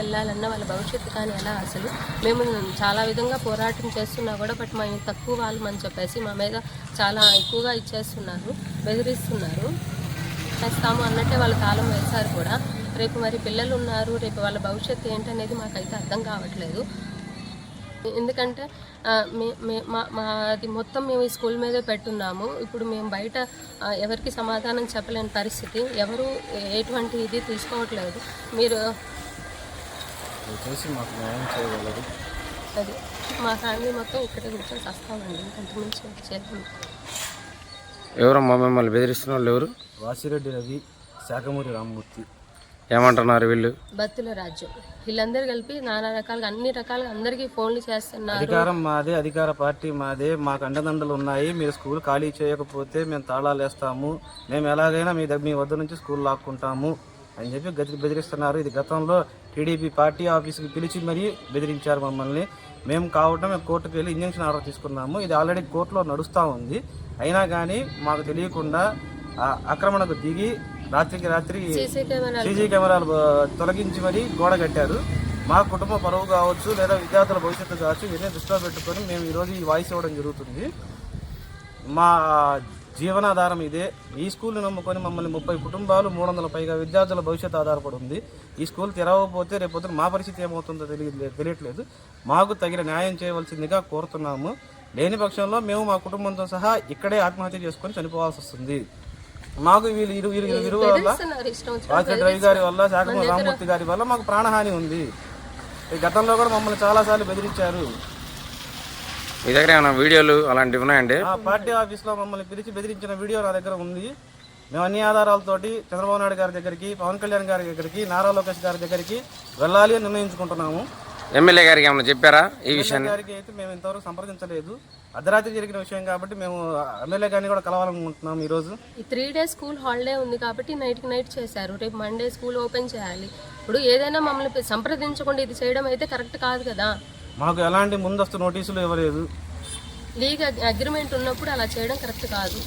వెళ్ళాలన్నా వాళ్ళ భవిష్యత్తు కానీ ఎలా అసలు మేము చాలా విధంగా పోరాటం చేస్తున్నా కూడా బట్ మేము తక్కువ వాళ్ళమని చెప్పేసి మా మీద చాలా ఎక్కువగా ఇచ్చేస్తున్నారు, బెదిరిస్తున్నారు. చేస్తాము అన్నట్టే వాళ్ళు తాళం వేశారు కూడా. రేపు మరి పిల్లలు ఉన్నారు, రేపు వాళ్ళ భవిష్యత్తు ఏంటనేది మాకైతే అర్థం కావట్లేదు. ఎందుకంటే మాది మొత్తం మేము ఈ స్కూల్ మీదే పెట్టున్నాము. ఇప్పుడు మేము బయట ఎవరికి సమాధానం చెప్పలేని పరిస్థితి, ఎవరు ఎటువంటి ఇది తీసుకోవట్లేదు. మీరు మాకు న్యాయం చేయగలరు. అది మా ఫ్యామిలీ మొత్తం ఇక్కడే కూర్చొని వస్తామండి, ఇంకంతకుమించి చేద్దాం. ఎవరమ్మా మిమ్మల్ని బెదిరిస్తున్న వాళ్ళు ఎవరు? వాసిరెడ్డి రవి, శాఖమూరి రామ్మూర్తి. ఏమంటున్నారు వీళ్ళు? బత్తుల రాజ్యం వీళ్ళందరూ కలిపి నానా రకాలుగా అన్ని రకాలుగా అందరికీ ఫోన్లు చేస్తున్నారు. అధికారం మాదే, అధికార పార్టీ మాదే, మాకు అండదండలు ఉన్నాయి. మీరు స్కూల్ ఖాళీ చేయకపోతే మేము తాళాలు వేస్తాము, మేము ఎలాగైనా మీ వద్ద నుంచి స్కూల్ లాక్కుంటాము అని చెప్పి బెదిరిస్తున్నారు. ఇది గతంలో టీడీపీ పార్టీ ఆఫీస్కి పిలిచి మరీ బెదిరించారు మమ్మల్ని. మేము కోర్టుకు వెళ్ళి ఇంజక్షన్ ఆర్డర్ తీసుకున్నాము. ఇది ఆల్రెడీ కోర్టులో నడుస్తూ ఉంది. అయినా కానీ మాకు తెలియకుండా ఆక్రమణకు దిగి రాత్రికి రాత్రి సీసీ కెమెరాలు తొలగించి మరీ గోడ కట్టారు. మా కుటుంబ పరువు కావచ్చు లేదా విద్యార్థుల భవిష్యత్తు కావచ్చు ఇవన్నీ దృష్టిలో పెట్టుకొని మేము ఈరోజు ఈ వాయిస్ ఇవ్వడం జరుగుతుంది. మా జీవనాధారం ఇదే. ఈ స్కూల్ని నమ్ముకొని మమ్మల్ని 30 కుటుంబాలు 300 పైగా విద్యార్థుల భవిష్యత్తు ఆధారపడి ఉంది. ఈ స్కూల్ తెరవకపోతే రేపొద్దున మా పరిస్థితి ఏమవుతుందో తెలియట్లేదు. మాకు తగిన న్యాయం చేయవలసిందిగా కోరుతున్నాము. లేని పక్షంలో మేము మా కుటుంబంతో సహా ఇక్కడే ఆత్మహత్య చేసుకొని చనిపోవాల్సి వస్తుంది. మాకు వీళ్ళు వల్ల వాసిరెడ్డి రవి గారి వల్ల, శాఖమూరి రామ్మూర్తి గారి వల్ల మాకు ప్రాణహాని ఉంది. గతంలో కూడా మమ్మల్ని చాలాసార్లు బెదిరించారు. మీ దగ్గర ఏమైనా వీడియోలు అలాంటివి ఉన్నాయండి? పార్టీ ఆఫీస్లో మమ్మల్ని పిలిచి బెదిరించిన వీడియో నా దగ్గర ఉంది. మేము అన్ని ఆధారాలతోటి చంద్రబాబు నాయుడు గారి దగ్గరికి, పవన్ కళ్యాణ్ గారి దగ్గరికి, నారా లోకేష్ గారి దగ్గరికి వెళ్ళాలి అని నిర్ణయించుకుంటున్నాము. ఎమ్మెల్యే గారికి ఏమైనా చెప్పారా ఈ విషయాన్ని? గారికి అయితే మేము ఇంతవరకు సంప్రదించలేదు. అర్ధరాత్రి జరిగిన విషయం కాబట్టి మేము ఎమ్మెల్యే గారిని కూడా కలవాలనుకుంటున్నాం. ఈరోజు ఈ 3 days స్కూల్ హాలిడే ఉంది కాబట్టి నైట్ చేశారు. రేపు మండే స్కూల్ ఓపెన్ చేయాలి. ఇప్పుడు ఏదైనా మమ్మల్ని సంప్రదించకుండా ఇది చేయడం అయితే కరెక్ట్ కాదు కదా. మాకు ఎలాంటి ముందస్తు నోటీసులు ఇవ్వలేదు. లీగ్ అగ్రిమెంట్ ఉన్నప్పుడు అలా చేయడం కరెక్ట్ కాదు.